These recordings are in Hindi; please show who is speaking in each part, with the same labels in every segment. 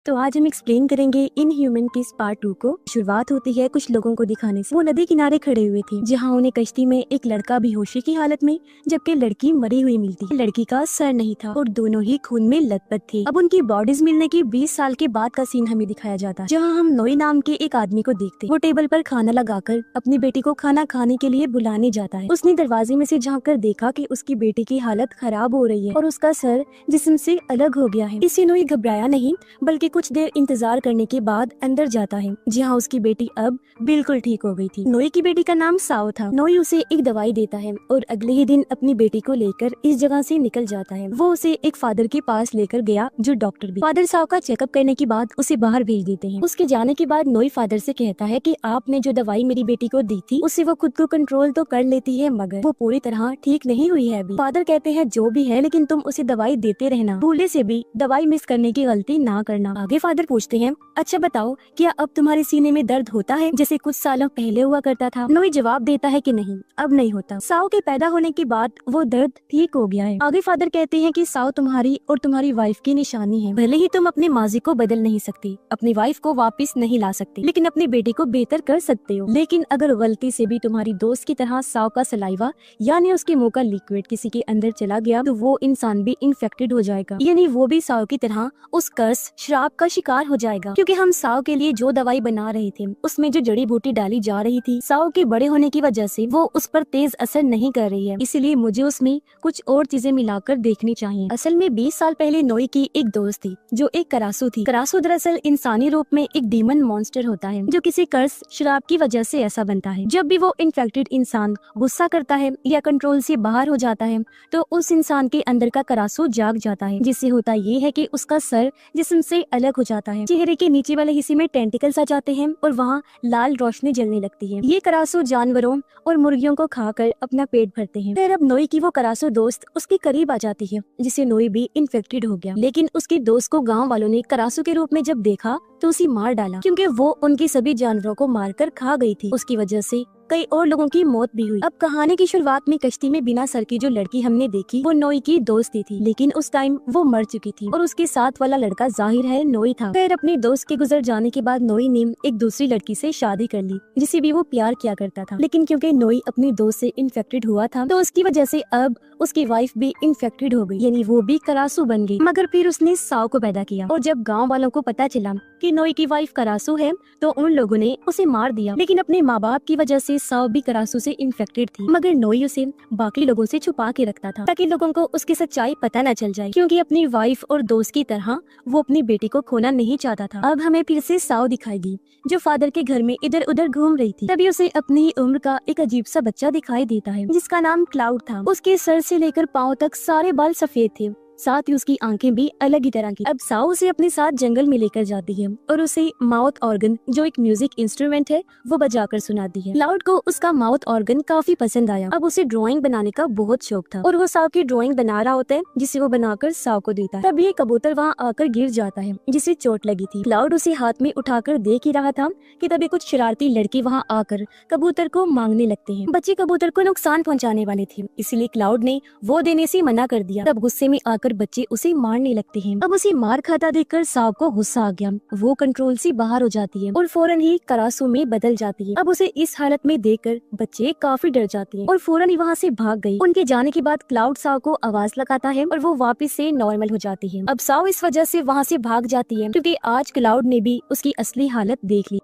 Speaker 1: तो आज हम एक्सप्लेन करेंगे इन ह्यूमन किस पार्ट 2 को। शुरुआत होती है कुछ लोगों को दिखाने से। वो नदी किनारे खड़े हुए थे जहाँ उन्हें कश्ती में एक लड़का बेहोशी की हालत में जबकि लड़की मरी हुई मिलती। लड़की का सर नहीं था और दोनों ही खून में लथपथ थे। अब उनकी बॉडीज मिलने के 20 साल के बाद का सीन हमें दिखाया जाता है, जहाँ हम नोई नाम के एक आदमी को देखते। वो टेबल पर खाना लगाकर अपनी बेटी को खाना खाने के लिए बुलाने जाता है। उसने दरवाजे में से झाँक कर देखा कि उसकी बेटी की हालत खराब हो रही है और उसका सर जिस्म से अलग हो गया है। इससे नोई घबराया नहीं बल्कि कुछ देर इंतजार करने के बाद अंदर जाता है, जहाँ उसकी बेटी अब बिल्कुल ठीक हो गई थी। नोई की बेटी का नाम साओ था। नोई उसे एक दवाई देता है और अगले ही दिन अपनी बेटी को लेकर इस जगह से निकल जाता है। वो उसे एक फादर के पास लेकर गया जो डॉक्टर भी। फादर साओ का चेकअप करने के बाद उसे बाहर भेज देते हैं। उसके जाने के बाद नोई फादर से कहता है कि आपने जो दवाई मेरी बेटी को दी थी उससे वो खुद को कंट्रोल तो कर लेती है मगर वो पूरी तरह ठीक नहीं हुई है अभी। फादर कहते हैं जो भी है लेकिन तुम उसे दवाई देते रहना, भूले से भी दवाई मिस करने की गलती ना करना। आगे फादर पूछते हैं अच्छा बताओ क्या अब तुम्हारे सीने में दर्द होता है जैसे कुछ सालों पहले हुआ करता था। नोई जवाब देता है कि नहीं अब नहीं होता। साओ के पैदा होने के बाद वो दर्द ठीक हो गया है। आगे फादर कहते हैं कि साओ तुम्हारी और तुम्हारी वाइफ की निशानी है। भले ही तुम अपने माजी को बदल नहीं सकती, अपनी वाइफ को वापस नहीं ला सकती, लेकिन अपनी बेटी को बेहतर कर सकते हो। लेकिन अगर गलती से भी तुम्हारी दोस्त की तरह साओ का सलाइवा यानी उसके मुंह का लिक्विड किसी के अंदर चला गया तो वो इंसान भी इन्फेक्टेड हो जाएगा, यानी वो भी साओ की तरह उस कर्स श्राप का शिकार हो जाएगा। क्योंकि हम साओ के लिए जो दवाई बना रहे थे उसमें जो जड़ी बूटी डाली जा रही थी साओ के बड़े होने की वजह से वो उस पर तेज असर नहीं कर रही है, इसीलिए मुझे उसमें कुछ और चीजें मिलाकर देखनी चाहिए। असल में 20 साल पहले नोई की एक दोस्त थी जो एक करासू थी। करासू दरअसल इंसानी रूप में एक डीमन मॉन्स्टर होता है जो किसी कर्स श्राप की वजह से ऐसा बनता है। जब भी वो इन्फेक्टेड इंसान गुस्सा करता है या कंट्रोल से बाहर हो जाता है तो उस इंसान के अंदर का करासू जाग जाता है, जिससे होता ये है कि उसका सर जिस्म से अलग हो जाता है, चेहरे के नीचे वाले हिस्से में टेंटिकल्स आ जाते हैं और वहाँ लाल रोशनी जलने लगती है। ये करासू जानवरों और मुर्गियों को खाकर अपना पेट भरते हैं। फिर अब नोई की वो करासू दोस्त उसके करीब आ जाती है जिससे नोई भी इन्फेक्टेड हो गया। लेकिन उसके दोस्त को गाँव वालों ने करासू के रूप में जब देखा तो उसे मार डाला क्योंकि वो उनकी सभी जानवरों को मारकर खा गई थी। उसकी वजह से कई और लोगों की मौत भी हुई। अब कहानी की शुरुआत में कश्ती में बिना सर की जो लड़की हमने देखी वो नोई की दोस्ती थी, लेकिन उस टाइम वो मर चुकी थी और उसके साथ वाला लड़का जाहिर है नोई था। फिर अपने दोस्त के गुजर जाने के बाद नोई ने एक दूसरी लड़की से शादी कर ली जिसे भी वो प्यार किया करता था, लेकिन क्योंकि नोई अपनी दोस्त से इन्फेक्टेड हुआ था तो उसकी वजह से अब उसकी वाइफ भी इन्फेक्टेड हो गई, यानी वो भी करासू बन गई। मगर फिर उसने साओ को पैदा किया और जब गाँव वालों को पता चला कि नोई की वाइफ करासू है तो उन लोगों ने उसे मार दिया। लेकिन अपने माँ बाप की वजह से साओ भी करासू से इन्फेक्टेड थी, मगर नोई उसे बाकी लोगों से छुपा के रखता था ताकि लोगों को उसकी सच्चाई पता न चल जाए, क्योंकि अपनी वाइफ और दोस्त की तरह वो अपनी बेटी को खोना नहीं चाहता था। अब हमें फिर से साओ दिखाएगी जो फादर के घर में इधर उधर घूम रही थी। तभी उसे अपनी ही उम्र का एक अजीब सा बच्चा दिखाई देता है जिसका नाम क्लाउड था। उसके सर से लेकर पाँव तक सारे बाल सफेद थे, साथ ही उसकी आंखें भी अलग ही तरह की। अब साओ उसे अपने साथ जंगल में लेकर जाती है और उसे माउथ ऑर्गन जो एक म्यूजिक इंस्ट्रूमेंट है वो बजाकर सुनाती है। क्लाउड को उसका माउथ ऑर्गन काफी पसंद आया। अब उसे ड्राइंग बनाने का बहुत शौक था और वो साओ की ड्राइंग बना रहा होता है जिसे वो बनाकर साओ को देता है। तब ये कबूतर वहाँ आकर गिर जाता है जिसे चोट लगी थी। क्लाउड उसे हाथ में उठाकर देख ही रहा था कि तभी कुछ शरारती लड़के वहाँ आकर कबूतर को मांगने लगते हैं। बच्चे कबूतर को नुकसान पहुँचाने वाले थे, इसलिए क्लाउड ने वो देने से मना कर दिया। तब गुस्से में आकर बच्चे उसे मारने लगते हैं। अब उसे मार खाता देखकर साओ को गुस्सा आ गया। वो कंट्रोल से बाहर हो जाती है और फौरन ही करासू में बदल जाती है। अब उसे इस हालत में देखकर बच्चे काफी डर जाते हैं और फौरन ही वहाँ से भाग गई। उनके जाने के बाद क्लाउड साओ को आवाज लगाता है और वो वापस से नॉर्मल हो जाती है। अब साओ इस वजह से वहाँ से भाग जाती है क्योंकि आज क्लाउड ने भी उसकी असली हालत देख ली।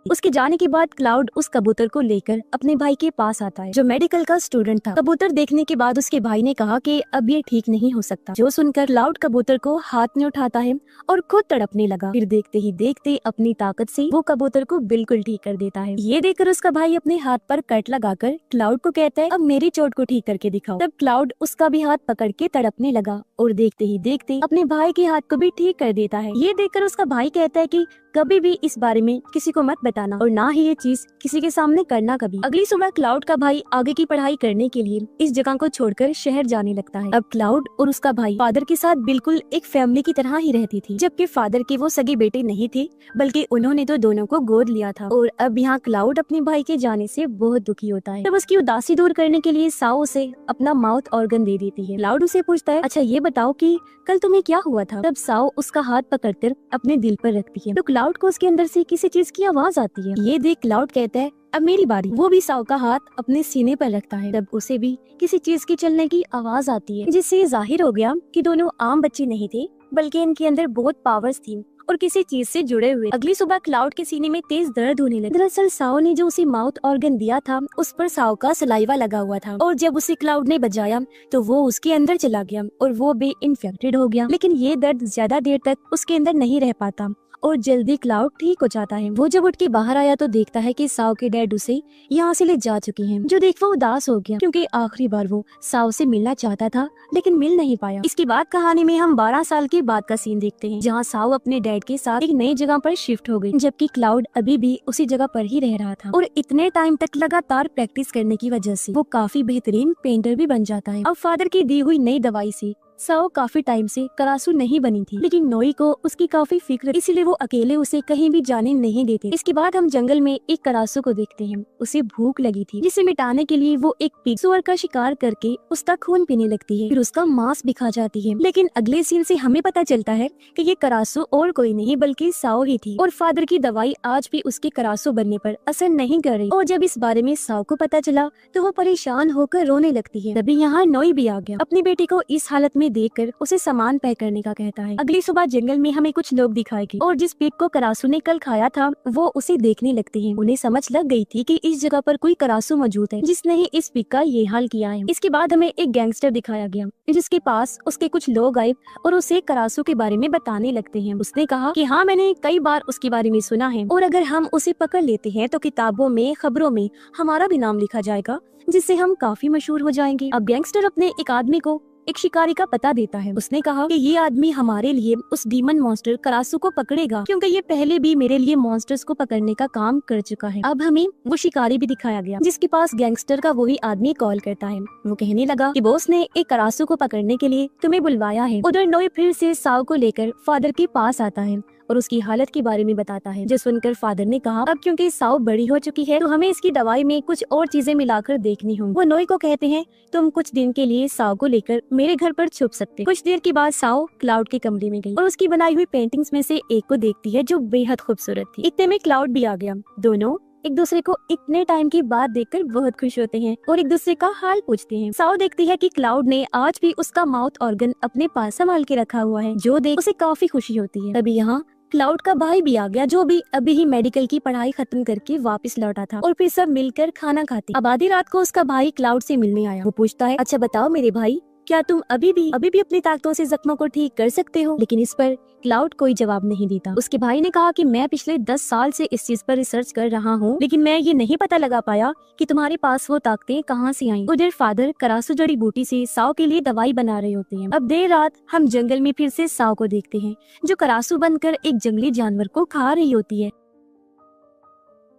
Speaker 1: उसके जाने के बाद क्लाउड उस कबूतर को लेकर अपने भाई के पास आता है जो मेडिकल का स्टूडेंट था। कबूतर देखने के बाद उसके भाई ने कहा कि अब ये ठीक नहीं हो सकता, जो सुनकर क्लाउड कबूतर को हाथ में उठाता है और खुद तड़पने लगा। फिर देखते ही देखते अपनी ताकत से वो कबूतर को बिल्कुल ठीक कर देता है। ये देखकर उसका भाई अपने हाथ पर कट लगाकर क्लाउड को कहता है अब मेरी चोट को ठीक करके दिखाओ। तब क्लाउड उसका भी हाथ पकड़ के तड़पने लगा और देखते ही देखते अपने भाई के हाथ को भी ठीक कर देता है। ये देखकर उसका भाई कहता है कि कभी भी इस बारे में किसी को मत बताना और ना ही ये चीज किसी के सामने करना कभी। अगली सुबह क्लाउड का भाई आगे की पढ़ाई करने के लिए इस जगह को छोड़कर शहर जाने लगता है। अब क्लाउड और उसका भाई फादर के साथ बिल्कुल एक फैमिली की तरह ही रहती थी, जबकि फादर के वो सगे बेटे नहीं थे, बल्कि उन्होंने तो दोनों को गोद लिया था। और अब यहाँ क्लाउड अपने भाई के जाने से बहुत दुखी होता है। तब उसकी उदासी दूर करने के लिए साओ उसे अपना माउथ ऑर्गन दे देती है। क्लाउड उसे पूछता है, अच्छा ये बताओ कि कल तुम्हें क्या हुआ था? तब साओ उसका हाथ पकड़कर अपने दिल पर रखती है, तो क्लाउड को उसके अंदर से किसी चीज की आवाज आती है। ये देख क्लाउड कहता है, अब मेरी बारी। वो भी साओ का हाथ अपने सीने पर रखता है। तब उसे भी किसी चीज की चलने की आवाज आती है, जिससे जाहिर हो गया कि दोनों आम बच्चे नहीं थे, बल्कि इनके अंदर बहुत पावर्स थी और किसी चीज से जुड़े हुए। अगली सुबह क्लाउड के सीने में तेज दर्द होने लगा। दरअसल साओ ने जो उसे माउथ ऑर्गन दिया था, उस पर साओ का सलाइवा लगा हुआ था, और जब उसे क्लाउड ने बजाया तो वो उसके अंदर चला गया और वो भी इन्फेक्टेड हो गया। लेकिन ये दर्द ज्यादा देर तक उसके अंदर नहीं रह पाता और जल्दी क्लाउड ठीक हो जाता है। वो जब उठ के बाहर आया तो देखता है कि साओ के डैड उसे यहाँ से ले जा चुके हैं, जो देख वो उदास हो गया, क्योंकि आखिरी बार वो साओ से मिलना चाहता था लेकिन मिल नहीं पाया। इसके बाद कहानी में हम 12 साल के बाद का सीन देखते हैं, जहाँ साओ अपने डैड के साथ एक नई जगह पर शिफ्ट हो गई, जबकि क्लाउड अभी भी उसी जगह पर ही रह रहा था। और इतने टाइम तक लगातार प्रैक्टिस करने की वजह से वो काफी बेहतरीन पेंटर भी बन जाता है। अब फादर की दी हुई नई दवाई से साओ काफी टाइम से करासू नहीं बनी थी, लेकिन नोई को उसकी काफी फिक्र, इसीलिए वो अकेले उसे कहीं भी जाने नहीं देते। इसके बाद हम जंगल में एक करासू को देखते हैं। उसे भूख लगी थी, जिसे मिटाने के लिए वो एक पिग सुअर का शिकार करके उसका खून पीने लगती है, फिर उसका मांस भी खा जाती है। लेकिन अगले सीन से हमें पता चलता है कि ये करासू और कोई नहीं बल्कि साओ ही थी, और फादर की दवाई आज भी उसके करासू बनने पर असर नहीं कर रही। और जब इस बारे में साओ को पता चला तो वो परेशान होकर रोने लगती है। तभी यहाँ नोई भी आ गया, अपनी बेटी को इस हालत में देखकर उसे सामान पैक करने का कहता है। अगली सुबह जंगल में हमें कुछ लोग दिखाए गए, और जिस पिग को करासू ने कल खाया था वो उसे देखने लगते हैं। उन्हें समझ लग गई थी कि इस जगह पर कोई करासू मौजूद है, जिसने ही इस पिग का ये हाल किया है। इसके बाद हमें एक गैंगस्टर दिखाया गया, जिसके पास उसके कुछ लोग आए और उसे करासू के बारे में बताने लगते हैं। उसने कहा कि हाँ, मैंने कई बार उसके बारे में सुना है, और अगर हम उसे पकड़ लेते हैं तो किताबों में, खबरों में हमारा भी नाम लिखा जाएगा, जिससे हम काफी मशहूर हो जाएंगे। अब गैंगस्टर अपने एक आदमी को एक शिकारी का पता देता है। उसने कहा कि ये आदमी हमारे लिए उस डीमन मॉन्स्टर करासू को पकड़ेगा, क्योंकि ये पहले भी मेरे लिए मॉन्स्टर्स को पकड़ने का काम कर चुका है। अब हमें वो शिकारी भी दिखाया गया, जिसके पास गैंगस्टर का वही आदमी कॉल करता है। वो कहने लगा कि बॉस ने एक करासू को पकड़ने के लिए तुम्हें बुलवाया है। उधर नोई फिर से साओ को लेकर फादर के पास आता है और उसकी हालत के बारे में बताता है, जो सुनकर फादर ने कहा अब क्योंकि साओ बड़ी हो चुकी है तो हमें इसकी दवाई में कुछ और चीजें मिलाकर देखनी होंगी। वो नोई को कहते हैं तुम कुछ दिन के लिए साओ को लेकर मेरे घर पर छुप सकते। कुछ देर के बाद साओ क्लाउड के कमरे में गई और उसकी बनाई हुई पेंटिंग्स में से एक को देखती है जो बेहद खूबसूरत थी। इतने में क्लाउड भी आ गया। दोनों एक दूसरे को इतने टाइम के बाद देखकर बहुत खुश होते हैं और एक दूसरे का हाल पूछते हैं। साओ देखती है कि क्लाउड ने आज भी उसका माउथ ऑर्गन अपने पास संभाल के रखा हुआ है, जो देख उसे काफी खुशी होती है। तभी यहाँ क्लाउड का भाई भी आ गया, जो भी अभी ही मेडिकल की पढ़ाई खत्म करके वापस लौटा था, और फिर सब मिलकर खाना खाते। अब आधी रात को उसका भाई क्लाउड से मिलने आया। वो पूछता है अच्छा बताओ मेरे भाई, क्या तुम अभी भी अपनी ताकतों से जख्मों को ठीक कर सकते हो? लेकिन इस पर क्लाउड कोई जवाब नहीं देता। उसके भाई ने कहा कि मैं पिछले 10 साल से इस चीज पर रिसर्च कर रहा हूँ, लेकिन मैं ये नहीं पता लगा पाया कि तुम्हारे पास वो ताकतें कहाँ से आईं। उधर फादर करासू जड़ी बूटी से साओ के लिए दवाई बना रहे होते हैं। अब देर रात हम जंगल में फिर से साओ को देखते हैं, जो करासू बनकर एक जंगली जानवर को खा रही होती है।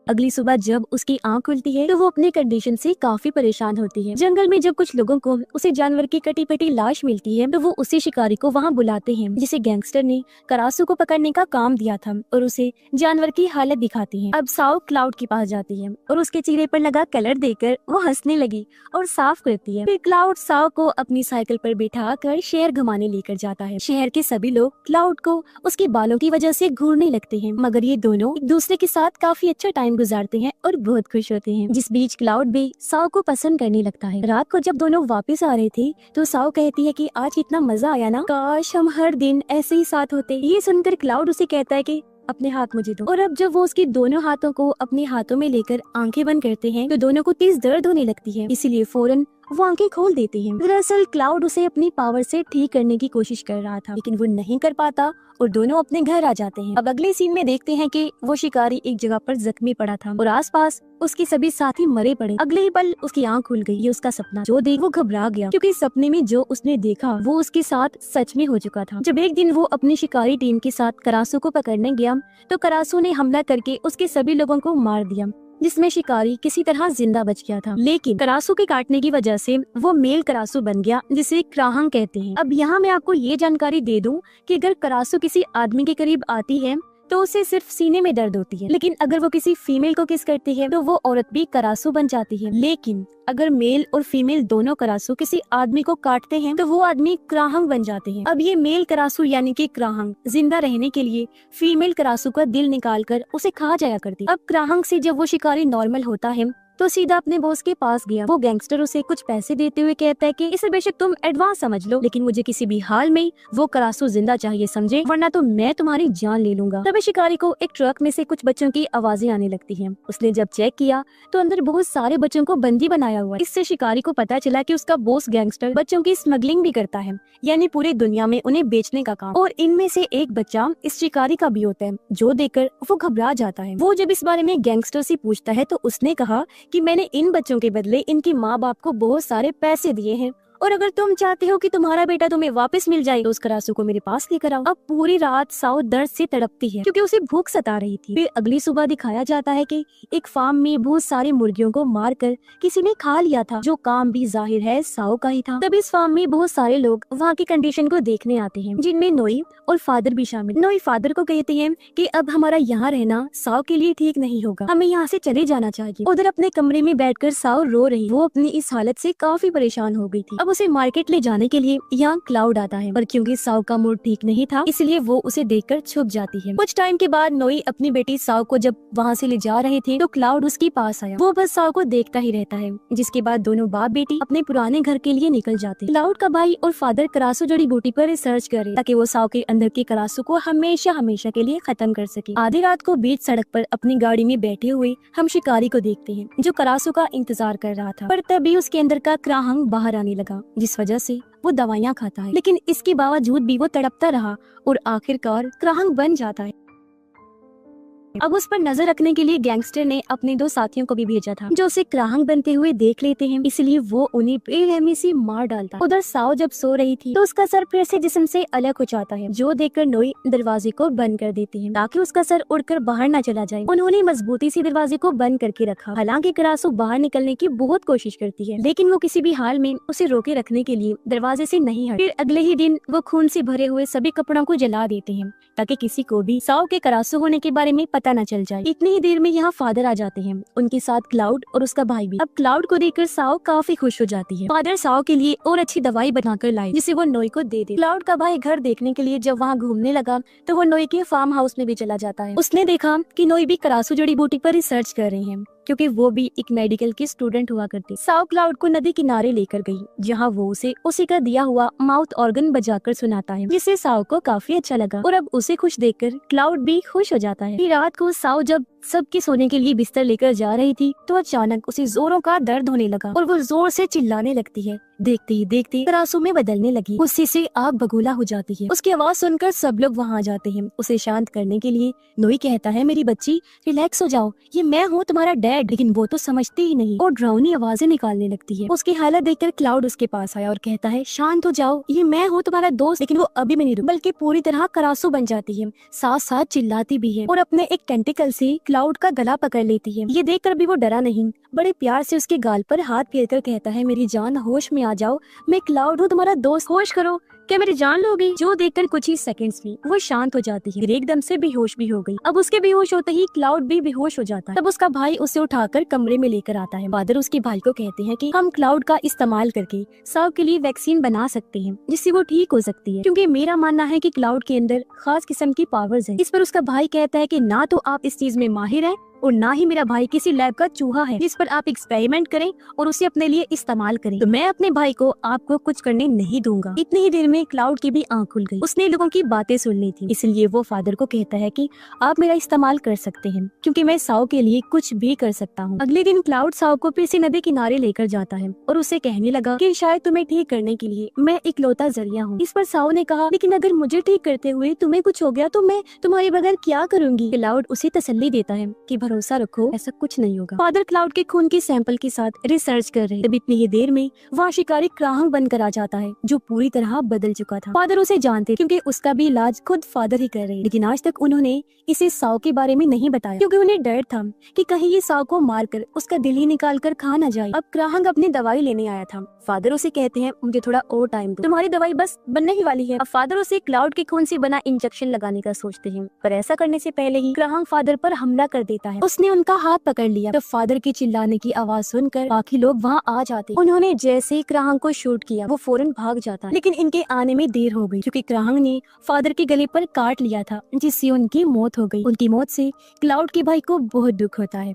Speaker 1: अगली सुबह जब उसकी आंख खुलती है तो वो अपने कंडीशन से काफी परेशान होती है। जंगल में जब कुछ लोगों को उसे जानवर की कटी पटी लाश मिलती है तो वो उसी शिकारी को वहाँ बुलाते हैं, जिसे गैंगस्टर ने करासू को पकड़ने का काम दिया था, और उसे जानवर की हालत दिखाती है। अब साओ क्लाउड के पास जाती है और उसके चेहरे पर लगा कलर देखकर वो हंसने लगी और साफ करती है। फिर क्लाउड साओ को अपनी साइकिल पर बिठा कर शहर घुमाने लेकर जाता है। शहर के सभी लोग क्लाउड को उसके बालों की वजह से घूरने लगते हैं, मगर ये दोनों एक दूसरे के साथ काफी अच्छा टाइम गुजारते हैं और बहुत खुश होते हैं। जिस बीच क्लाउड भी साओ को पसंद करने लगता है। रात को जब दोनों वापस आ रहे थे तो साओ कहती है कि आज इतना मजा आया ना, काश हम हर दिन ऐसे ही साथ होते। ये सुनकर क्लाउड उसे कहता है कि अपने हाथ मुझे दो, और अब जब वो उसके दोनों हाथों को अपने हाथों में लेकर आंखें बंद करते हैं तो दोनों को तेज दर्द होने लगती है, इसीलिए फौरन वो आंखें खोल देते हैं। दरअसल क्लाउड उसे अपनी पावर से ठीक करने की कोशिश कर रहा था, लेकिन वो नहीं कर पाता और दोनों अपने घर आ जाते हैं। अब अगले सीन में देखते हैं कि वो शिकारी एक जगह पर जख्मी पड़ा था और आसपास उसके सभी साथी मरे पड़े। अगले ही पल उसकी आंख खुल गई। ये उसका सपना जो देख वो घबरा गया, क्योंकि सपने में जो उसने देखा वो उसके साथ सच में हो चुका था। जब एक दिन वो अपनी शिकारी टीम के साथ करासू को पकड़ने गया तो करासू ने हमला करके उसके सभी लोगों को मार दिया, जिसमें शिकारी किसी तरह जिंदा बच गया था। लेकिन करासू के काटने की वजह से वो मेल करासू बन गया, जिसे क्राहंग कहते हैं। अब यहाँ मैं आपको ये जानकारी दे दूं कि अगर करासू किसी आदमी के करीब आती है तो उसे सिर्फ सीने में दर्द होती है, लेकिन अगर वो किसी फीमेल को किस करती है तो वो औरत भी करासू बन जाती है। लेकिन अगर मेल और फीमेल दोनों करासू किसी आदमी को काटते हैं तो वो आदमी क्राहंग बन जाते हैं। अब ये मेल करासू यानी कि क्राहंग जिंदा रहने के लिए फीमेल करासू का दिल निकाल कर उसे खा जाया करती। अब क्राहंग से जब वो शिकारी नॉर्मल होता है तो सीधा अपने बॉस के पास गया। वो गैंगस्टर उसे कुछ पैसे देते हुए कहता है कि इसे बेशक तुम एडवांस समझ लो, लेकिन मुझे किसी भी हाल में वो करासू जिंदा चाहिए, समझे, वरना तो मैं तुम्हारी जान ले लूंगा। तभी शिकारी को एक ट्रक में से कुछ बच्चों की आवाजें आने लगती हैं। उसने जब चेक किया तो अंदर बहुत सारे बच्चों को बंदी बनाया हुआ है। इससे शिकारी को पता चला कि उसका बॉस गैंगस्टर बच्चों की स्मगलिंग भी करता है, यानी पूरी दुनिया में उन्हें बेचने का काम। और इनमें से एक बच्चा इस शिकारी का भी होता है, जो देखकर वो घबरा जाता है। वो जब इस बारे में गैंगस्टर से पूछता है तो उसने कहा कि मैंने इन बच्चों के बदले इनकी माँ बाप को बहुत सारे पैसे दिए हैं, और अगर तुम चाहते हो कि तुम्हारा बेटा तुम्हें वापस मिल जाए तो उस करासू को मेरे पास लेकर आओ। अब पूरी रात साउ दर्द से तड़पती है क्योंकि उसे भूख सता रही थी। फिर अगली सुबह दिखाया जाता है कि एक फार्म में बहुत सारी मुर्गियों को मारकर किसी ने खा लिया था, जो काम भी जाहिर है साउ का ही था। तब इस फार्म में बहुत सारे लोग वहाँ की कंडीशन को देखने आते हैं, जिनमें नोई और फादर भी शामिल। नोई फादर को कहते हैं कि अब हमारा यहाँ रहना साउ के लिए ठीक नहीं होगा, हमें यहाँ से चले जाना चाहिए। उधर अपने कमरे में बैठकर साउ रो रही, वो अपनी इस हालत से काफी परेशान हो गई थी। अब उसे मार्केट ले जाने के लिए यहाँ क्लाउड आता है, पर क्योंकि साउ का मूड ठीक नहीं था इसलिए वो उसे देखकर छुप जाती है। कुछ टाइम के बाद नोई अपनी बेटी साउ को जब वहाँ से ले जा रहे थे तो क्लाउड उसके पास आया। वो बस साउ को देखता ही रहता है, जिसके बाद दोनों बाप बेटी अपने पुराने घर के लिए निकल जाते। क्लाउड का भाई और फादर करासू जड़ी बूटी पर रिसर्च करे ताकि वो साउ के अंदर के करासू को हमेशा हमेशा के लिए खत्म कर सके। आधी रात को बीच सड़क पर अपनी गाड़ी में बैठे हुए हम शिकारी को देखते हैं, जो करासू का इंतजार कर रहा था। पर तभी उसके अंदर का क्राहंग बाहर आने लगा, जिस वजह से वो दवाइयाँ खाता है, लेकिन इसके बावजूद भी वो तड़पता रहा और आखिरकार क्राहंग बन जाता है। अब उस पर नजर रखने के लिए गैंगस्टर ने अपने दो साथियों को भी भेजा था, जो उसे क्राहंग बनते हुए देख लेते हैं, इसलिए वो उन्हें बेरहमी से मार डालता है। उधर साउ जब सो रही थी तो उसका सर फिर से जिस्म से अलग हो जाता है, जो देखकर नोई दरवाजे को बंद कर देती है ताकि उसका सर उड़कर बाहर न चला जाए। उन्होंने मजबूती से दरवाजे को बंद करके रखा। हालांकि करासू बाहर निकलने की बहुत कोशिश करती है, लेकिन वो किसी भी हाल में उसे रोके रखने के लिए दरवाजे से नहीं हट। फिर अगले ही दिन वो खून से भरे हुए सभी कपड़ों को जला देते हैं ताकि किसी को भी साउ के करासू होने के बारे में पता न चल जाए। इतनी ही देर में यहाँ फादर आ जाते हैं, उनके साथ क्लाउड और उसका भाई भी। अब क्लाउड को देखकर साउ काफी खुश हो जाती है। फादर साउ के लिए और अच्छी दवाई बनाकर लाए, जिसे वो नोई को दे दे। क्लाउड का भाई घर देखने के लिए जब वहाँ घूमने लगा तो वो नोई के फार्म हाउस में भी चला जाता है। उसने देखा कि नोई भी करासू जड़ी बूटी पर रिसर्च कर रहे हैं, क्योंकि वो भी एक मेडिकल की स्टूडेंट हुआ करती। साउ क्लाउड को नदी किनारे लेकर गई, जहाँ वो उसे उसी का दिया हुआ माउथ ऑर्गन बजाकर सुनाता है, जिससे साउ को काफी अच्छा लगा और अब उसे खुश देखकर क्लाउड भी खुश हो जाता है। रात को साउ जब सबके सोने के लिए बिस्तर लेकर जा रही थी तो अचानक उसे जोरों का दर्द होने लगा और वो जोर से चिल्लाने लगती है। देखते ही देखते करासू में बदलने लगी, गुस्से से आग बगोला हो जाती है। उसकी आवाज सुनकर सब लोग वहाँ आ जाते हैं। उसे शांत करने के लिए नोई कहता है, मेरी बच्ची रिलैक्स हो जाओ, ये मैं हूँ तुम्हारा डैड। लेकिन वो तो समझती ही नहीं और डरावनी आवाजें निकालने लगती है। उसकी हालत देखकर क्लाउड उसके पास आया और कहता है, शांत हो जाओ, ये मैं हूँ तुम्हारा दोस्त। लेकिन वो अभी भी नहीं रुकी, बल्कि पूरी तरह करासू बन जाती है, साथ साथ चिल्लाती भी है और अपने एक टेंटिकल से क्लाउड का गला पकड़ लेती है। ये देखकर भी वो डरा नहीं, बड़े प्यार से उसके गाल पर हाथ फेरकर कहता है, मेरी जान होश में आ जाओ, मैं क्लाउड हूँ तुम्हारा दोस्त, होश करो, क्या मेरी जान लोगी? जो देखकर कुछ ही सेकंड्स में वो शांत हो जाती है, एकदम से बेहोश भी हो गई। अब उसके बेहोश होते ही क्लाउड भी बेहोश हो जाता है। तब उसका भाई उसे उठाकर कमरे में लेकर आता है। फादर उसके भाई को कहते हैं कि हम क्लाउड का इस्तेमाल करके साउ के लिए वैक्सीन बना सकते हैं, जिससे वो ठीक हो सकती है, क्योंकि मेरा मानना है कि क्लाउड के अंदर खास किस्म की पावर्स हैं। इस पर उसका भाई कहता है कि ना तो आप इस चीज में माहिर हैं और ना ही मेरा भाई किसी लैब का चूहा है जिस पर आप एक्सपेरिमेंट करें और उसे अपने लिए इस्तेमाल करें। तो मैं अपने भाई को आपको कुछ करने नहीं दूंगा। इतनी ही देर में क्लाउड की भी आंख खुल गई। उसने लोगों की बातें सुन ली थी, इसलिए वो फादर को कहता है कि आप मेरा इस्तेमाल कर सकते हैं क्योंकि मैं साओ के लिए कुछ भी कर सकता हूँ। अगले दिन क्लाउड साओ को फिर से नदी किनारे लेकर जाता है और उसे कहने लगा कि शायद तुम्हें ठीक करने के लिए मैं इकलौता जरिया हूँ। इस पर साओ ने कहा, लेकिन अगर मुझे ठीक करते हुए तुम्हें कुछ हो गया तो मैं तुम्हारे बगैर क्या करूंगी। क्लाउड उसे तसल्ली देता है कि भरोसा रखो, ऐसा कुछ नहीं होगा। फादर क्लाउड के खून के सैंपल के साथ रिसर्च कर रहे। तब इतनी ही देर में वहाँ शिकारी क्राहंग बनकर आ जाता है जो पूरी तरह बदल चुका था। फादर उसे जानते क्योंकि उसका भी इलाज खुद फादर ही कर रहे, लेकिन आज तक उन्होंने इसे साओ के बारे में नहीं बताया क्योंकि उन्हें डर था कि कहीं ये साओ को मारकर उसका दिल ही निकाल कर खा न जाए। अब क्राहंग अपनी दवाई लेने आया था। फादर उसे कहते हैं, मुझे थोड़ा और टाइम दो, तुम्हारी दवाई बस बनने ही वाली है। अब फादर उसे क्लाउड के खून से बना इंजेक्शन लगाने का सोचते हैं, पर ऐसा करने से पहले ही क्राहंग फादर पर हमला कर देता है। उसने उनका हाथ पकड़ लिया। तब फादर के चिल्लाने की आवाज सुनकर बाकी लोग वहाँ आ जाते। उन्होंने जैसे ही क्राहंग को शूट किया वो फौरन भाग जाता है, लेकिन इनके आने में देर हो गई क्योंकि क्राहंग ने फादर के गले पर काट लिया था जिससे उनकी मौत हो गई। उनकी मौत से क्लाउड के भाई को बहुत दुख होता है।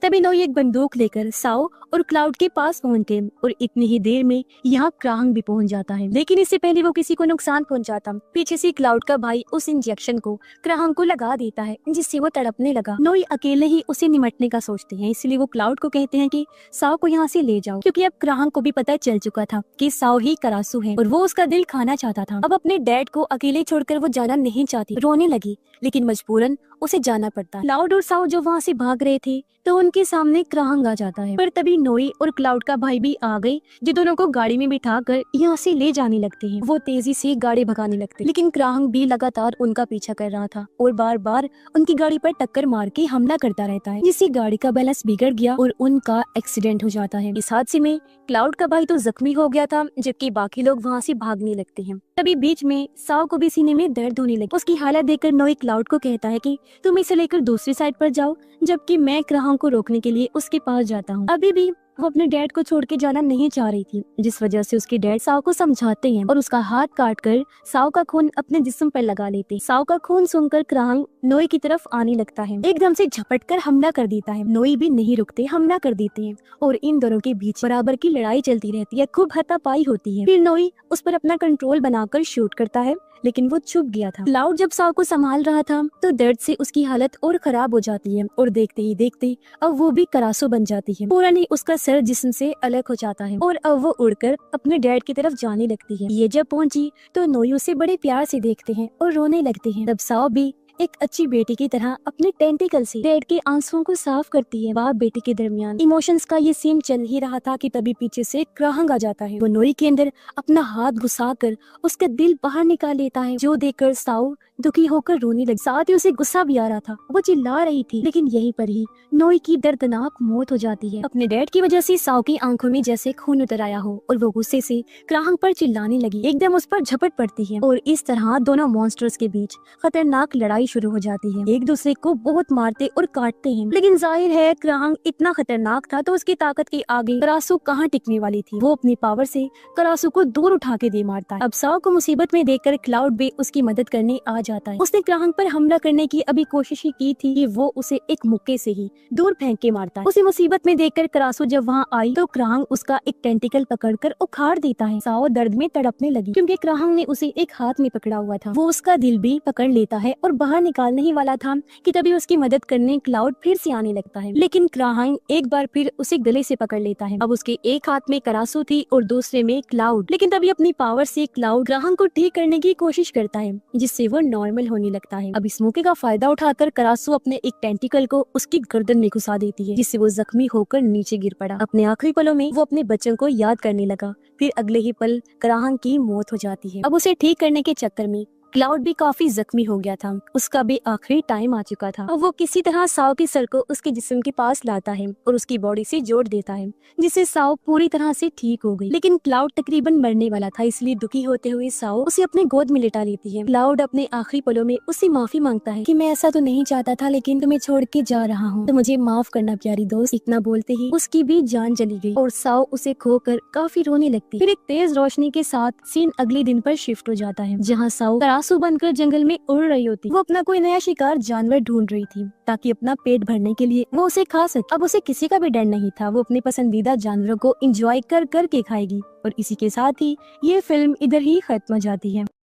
Speaker 1: तभी नोई एक बंदूक लेकर साओ और क्लाउड के पास पहुंचते और इतनी ही देर में यहाँ क्राहंग भी पहुंच जाता है, लेकिन इससे पहले वो किसी को नुकसान पहुंचाता। पीछे से क्लाउड का भाई उस इंजेक्शन को क्राहंग को लगा देता है जिससे वो तड़पने लगा। नोई अकेले ही उसे निमटने का सोचते हैं, इसलिए वो क्लाउड को कहते हैं कि साओ को यहाँ से ले जाओ क्योंकि अब क्राहंग को भी पता चल चुका था कि साओ ही करासू है और वो उसका दिल खाना चाहता था। अब अपने डैड को अकेले छोड़कर वो जाना नहीं चाहती, रोने लगी, लेकिन मजबूरन उसे जाना पड़ता। क्लाउड और साओ जो वहाँ से भाग रहे थे तो उनके सामने क्राहंग आ जाता है, पर तभी नोई और क्लाउड का भाई भी आ गए जो दोनों को गाड़ी में बिठा कर यहाँ से ले जाने लगते हैं। वो तेजी से गाड़ी भगाने लगते, लेकिन क्राहंग भी लगातार उनका पीछा कर रहा था और बार बार उनकी गाड़ी पर टक्कर मार के हमला करता रहता है, जिससे गाड़ी का बैलेंस बिगड़ गया और उनका एक्सीडेंट हो जाता है। इस हादसे में क्लाउड का भाई तो जख्मी हो गया था जबकि बाकी लोग वहाँ से भागने लगते हैं। तभी बीच में साओ को भी सीने में दर्द होने लगी। उसकी हालत देखकर नोई क्लाउड को कहता है कि तुम इसे लेकर दूसरी साइड पर जाओ, जबकि मैं क्राहंग को रोकने के लिए उसके पास जाता हूँ। अभी भी वो अपने डैड को छोड़ के जाना नहीं चाह रही थी, जिस वजह से उसके डैड साओ को समझाते हैं और उसका हाथ काट कर साओ का खून अपने जिस्म पर लगा लेते। साओ का खून सुनकर क्राहंग नोई की तरफ आने लगता है, एकदम से झपट कर हमला कर देता है। नोई भी नहीं रुकते, हमला कर देते हैं और इन दोनों के बीच बराबर की लड़ाई चलती रहती है। खूब हाथापाई होती है। फिर नोई उस पर अपना कंट्रोल बनाकर शूट करता है, लेकिन वो छुप गया था। क्लाउड जब साओ को संभाल रहा था तो दर्द से उसकी हालत और खराब हो जाती है और देखते ही देखते अब वो भी करासो बन जाती है। पूरा नहीं उसका सर जिस्म से अलग हो जाता है और अब वो उड़कर अपने डैड की तरफ जाने लगती है। ये जब पहुंची तो नोई उसे बड़े प्यार से देखते हैं और रोने लगते हैं। तब साओ भी एक अच्छी बेटी की तरह अपने टेंटिकल से डैड के आंसुओं को साफ करती है। बाप बेटी के दरमियान इमोशंस का ये सीन चल ही रहा था कि तभी पीछे से क्राहंग आ जाता है। वो नोई के अंदर अपना हाथ घुसाकर उसका दिल बाहर निकाल लेता है, जो देखकर साओ दुखी होकर रोने लगी। साथ ही उसे गुस्सा भी आ रहा था, वो चिल्ला रही थी, लेकिन यहीं पर ही नोई की दर्दनाक मौत हो जाती है। अपने डैड की वजह से साओ की आंखों में जैसे खून उतर आया हो और वो गुस्से से क्राहंग पर चिल्लाने लगी, एकदम उस पर झपट पड़ती है और इस तरह दोनों मॉन्स्टर्स के बीच खतरनाक लड़ाई शुरू हो जाती है। एक दूसरे को बहुत मारते और काटते हैं, लेकिन जाहिर है क्राहंग इतना खतरनाक था तो उसकी ताकत के आगे करासू कहाँ टिकने वाली थी। वो अपनी पावर से करासू को दूर उठा के दे मारता है। अब साओ को मुसीबत में देखकर क्लाउड भी उसकी मदद करने आ जाता है। उसने क्राहंग पर हमला करने की अभी कोशिश ही की थी कि वो उसे एक मुक्के से ही दूर फेंक के मारता है। उसे मुसीबत में देखकर करासू जब वहाँ आई तो क्राहंग उसका एक टेंटिकल पकड़कर उखाड़ देता है। साओ दर्द में तड़पने लगी क्योंकि क्राहंग ने उसे एक हाथ में पकड़ा हुआ था। वो उसका दिल भी पकड़ लेता है और बाहर निकालने ही वाला था कि तभी उसकी मदद करने क्लाउड फिर से आने लगता है, लेकिन क्राहंग एक बार फिर उसे गले से पकड़ लेता है। अब उसके एक हाथ में करासू थी और दूसरे में क्लाउड, लेकिन तभी अपनी पावर से क्लाउड क्राहंग को ठीक करने की कोशिश करता है जिससे वो नॉर्मल होने लगता है। अब इस मौके का फायदा उठाकर करासू अपने एक टेंटिकल को उसकी गर्दन में घुसा देती है, जिससे वो जख्मी होकर नीचे गिर पड़ा। अपने आखिरी पलों में वो अपने बच्चों को याद करने लगा। फिर अगले ही पल क्राहंग की मौत हो जाती है। अब उसे ठीक करने के चक्कर में क्लाउड भी काफी जख्मी हो गया था, उसका भी आखिरी टाइम आ चुका था। अब वो किसी तरह साओ के सर को उसके जिस्म के पास लाता है और उसकी बॉडी से जोड़ देता है, जिससे साओ पूरी तरह से ठीक हो गई। लेकिन क्लाउड तकरीबन मरने वाला था, इसलिए दुखी होते हुए साओ उसे अपने गोद में लिटा लेती है। क्लाउड अपने आखिरी पलों में उससे माफी मांगता है कि मैं ऐसा तो नहीं चाहता था, लेकिन तुम्हें छोड़ के जा रहा हूँ, तो मुझे माफ करना प्यारी दोस्त। इतना बोलते ही उसकी भी जान चली गई और साओ उसे खोकर काफी रोने लगती। फिर एक तेज रोशनी के साथ सीन अगले दिन पर शिफ्ट हो जाता है, जहाँ साओ सासू बनकर जंगल में उड़ रही होती। वो अपना कोई नया शिकार जानवर ढूंढ रही थी ताकि अपना पेट भरने के लिए वो उसे खा सके। अब उसे किसी का भी डर नहीं था, वो अपने पसंदीदा जानवरों को एंजॉय कर कर के खाएगी। और इसी के साथ ही ये फिल्म इधर ही खत्म हो जाती है।